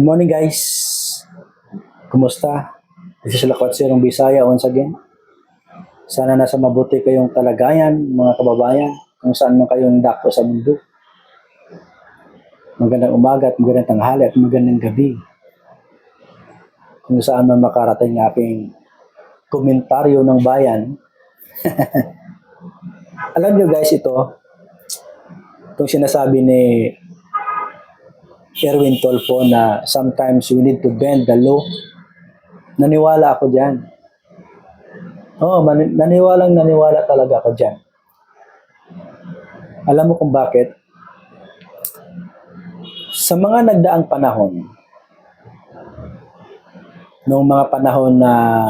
Good morning guys. Kumusta? This is Lakwatsirong Bisaya once again. Sana nasa mabuti kayong kalagayan, mga kababayan, kung saan man kayong dako sa mundo. Magandang umaga at magandang tanghali at magandang gabi. Kung saan man makarating aking komentaryo ng bayan. Alam nyo guys, itong sinasabi ni Erwin Tulfo na sometimes we need to bend the law. Naniwala ako dyan. Naniwala talaga ako dyan. Alam mo kung bakit? Sa mga nagdaang panahon, noong mga panahon na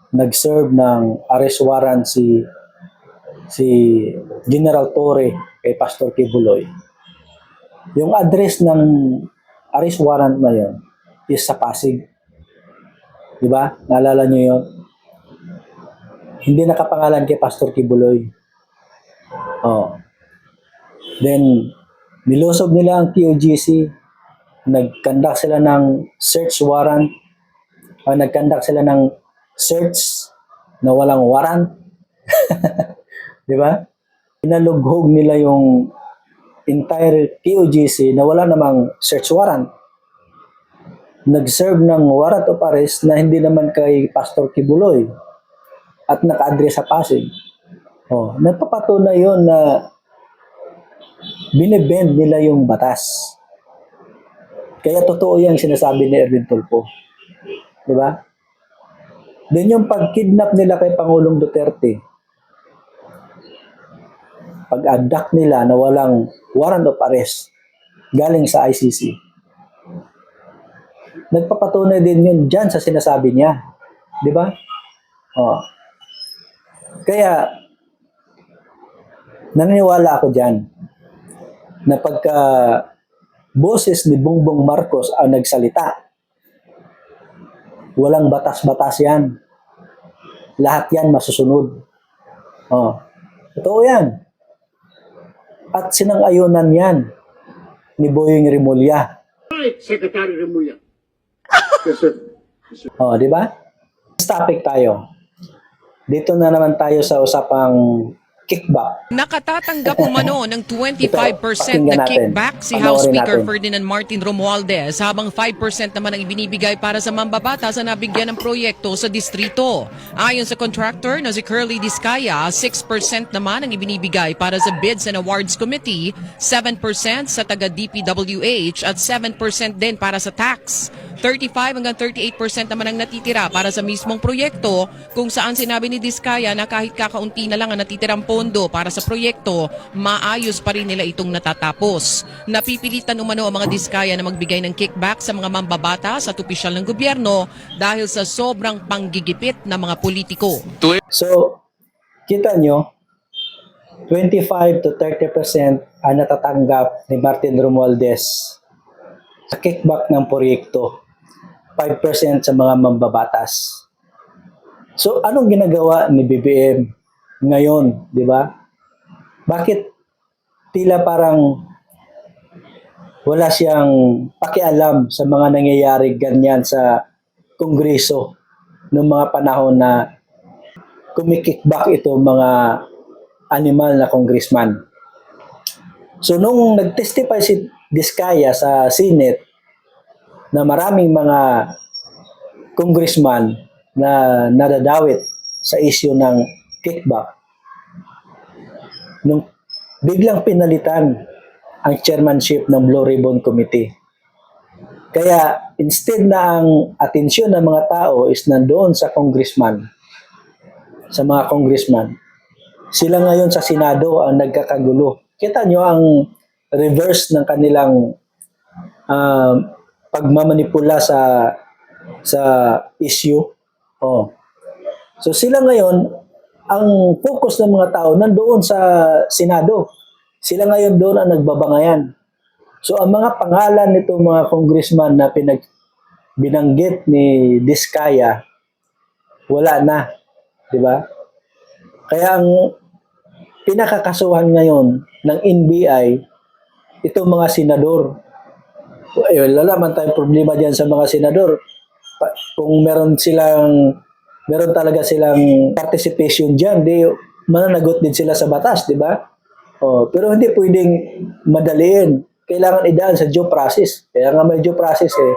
nag-serve ng arrest warrant si General Torre kay Pastor Kibuloy, yung address ng arrest warrant na yun is sa Pasig. Diba? Naalala nyo yun? Hindi nakapangalan kay Pastor Kibuloy. Then, nilusob nila ang QGC. Nag-conduct sila ng search warrant. Nag-conduct sila ng search na walang warrant. Diba? Inalughog nila yung entire QGC na wala namang search warrant. Nag-serve ng warrant of arrest na hindi naman kay Pastor Kibuloy at naka-address sa Pasig. Nagpapatunay yun na binibend nila yung batas. Kaya totoo yung sinasabi ni Erwin Tulfo. Diba? Then yung pag-kidnap nila kay Pangulong Duterte, pag-abduct nila na walang warrant of arrest galing sa ICC, nagpapatunay din yun dyan sa sinasabi niya. Di ba? Kaya, naniniwala ako dyan na pagka boses ni Bongbong Marcos ang nagsalita, walang batas-batas yan. Lahat yan masusunod. Totoo yan. At sinang-ayunan yan ni Boying Rimulya. Secretary Remulla. Di ba? Topic tayo. Dito na naman tayo sa usapang kickback. Nakatatanggap umano ng 25% pakinggan na natin. kickback si Panoorin House Speaker natin. Ferdinand Martin Romualdez habang 5% naman ang ibinibigay para sa mambabatas na nabigyan ng proyekto sa distrito. Ayon sa contractor na si Curly Discaya, 6% naman ang ibinibigay para sa Bids and Awards Committee, 7% sa taga-DPWH at 7% din para sa tax. 35 hanggang 38% naman ang natitira para sa mismong proyekto, kung saan sinabi ni Discaya na kahit kakaunti na lang ang natitirang pondo para sa proyekto, maayos pa rin nila itong natatapos. Napipilitan umano ang mga Discaya na magbigay ng kickback sa mga mambabatas at opisyal ng gobyerno dahil sa sobrang panggigipit ng mga politiko. So, kita nyo, 25 to 30% ang natatanggap ni Martin Romualdez sa kickback ng proyekto. 5% sa mga mambabatas. So, anong ginagawa ni BBM ngayon, di ba? Bakit tila parang wala siyang pakialam sa mga nangyayari ganyan sa Kongreso noong mga panahon na kumikickback ito mga animal na congressman? So, nung nag-testify si Discaya sa Senate na maraming mga congressman na nadadawit sa issue ng kickback, nung biglang pinalitan ang chairmanship ng Blue Ribbon Committee. Kaya instead na ang atensyon ng mga tao is nandoon sa congressman, sa mga congressman, sila ngayon sa Senado ang nagkakagulo. Kita nyo ang reverse ng kanilang pagmamanipula sa issue. So sila ngayon, ang focus ng mga tao nandoon sa Senado. Sila ngayon doon ang nagbabangayan. So ang mga pangalan nitong mga congressman na binanggit ni Discaya, wala na, di ba? Kaya ang pinakakasuhan ngayon ng NBI, itong mga senador Wala naman tayong problema diyan sa mga senador. Kung meron talaga silang participation diyan, di mananagot din sila sa batas, di ba? Pero hindi pwedeng madaliin. Kailangan idaan sa due process. Kaya nga may due process eh.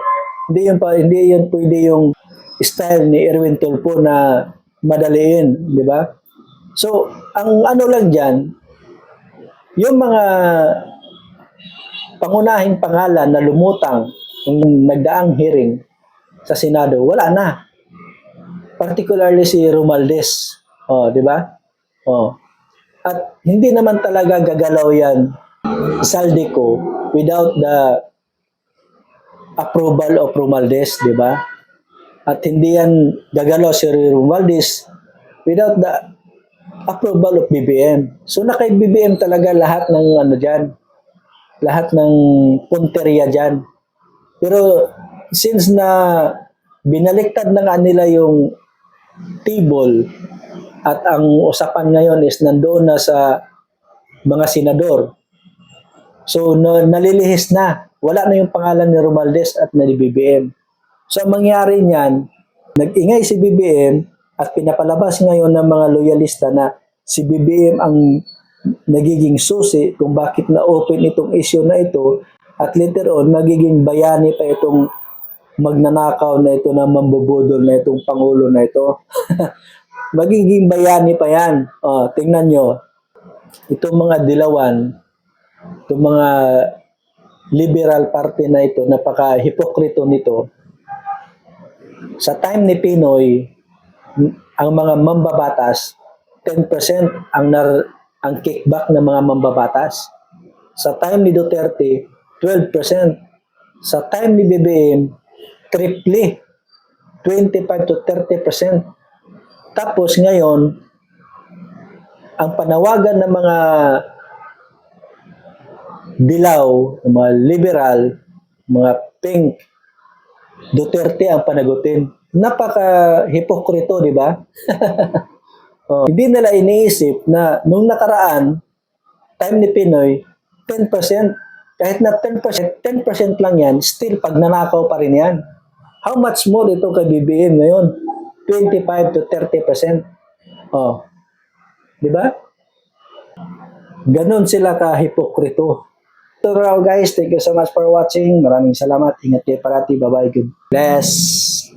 Hindi yun pwede yung style ni Erwin Tulfo na madaliin, di ba? So, ang ano lang diyan, yung mga pangunahing pangalan na lumutang ng nagdaang hearing sa Senado, wala na. Particularly si Romualdez. Di ba? At hindi naman talaga gagalaw yan, Saldico, without the approval of Romualdez, di ba? At hindi yan gagalaw si Romualdez without the approval of BBM. So na kay BBM talaga lahat ng ano diyan, lahat ng punteriya diyan. Pero since na binaliktad na nga nila yung table at ang usapan ngayon is nandoon na sa mga senador. So nalilihis na. Wala na yung pangalan ni Romualdez at ni BBM. So ang mangyari niyan, nag-ingay si BBM at pinapalabas ngayon ng mga loyalista na si BBM ang nagiging susi kung bakit na-open itong issue na ito at later on magiging bayani pa itong magnanakaw na ito na mambubudol na itong Pangulo na ito. Magiging bayani pa yan. Tingnan nyo. Itong mga dilawan, itong mga liberal party na ito, napaka-hipokrito nito. Sa time ni Pinoy, ang mga mambabatas, 10% ang kickback ng mga mambabatas. Sa time ni Duterte, 12%. Sa time ni BBM, triple, 25 to 30%. Tapos ngayon, ang panawagan ng mga dilaw, mga liberal, mga pink, Duterte ang panagutin. Napaka-hipokrito, di ba? Hindi nila iniisip na nung nakaraan, time ni Pinoy, 10%, kahit na 10%, 10% lang yan, still pag nanakaw pa rin yan. How much more ito kay BBM ngayon? 25 to 30%. Di ba? Ganon sila ka-hipokrito. So guys, thank you so much for watching. Maraming salamat. Ingat kayo parati. Bye-bye. Good bless.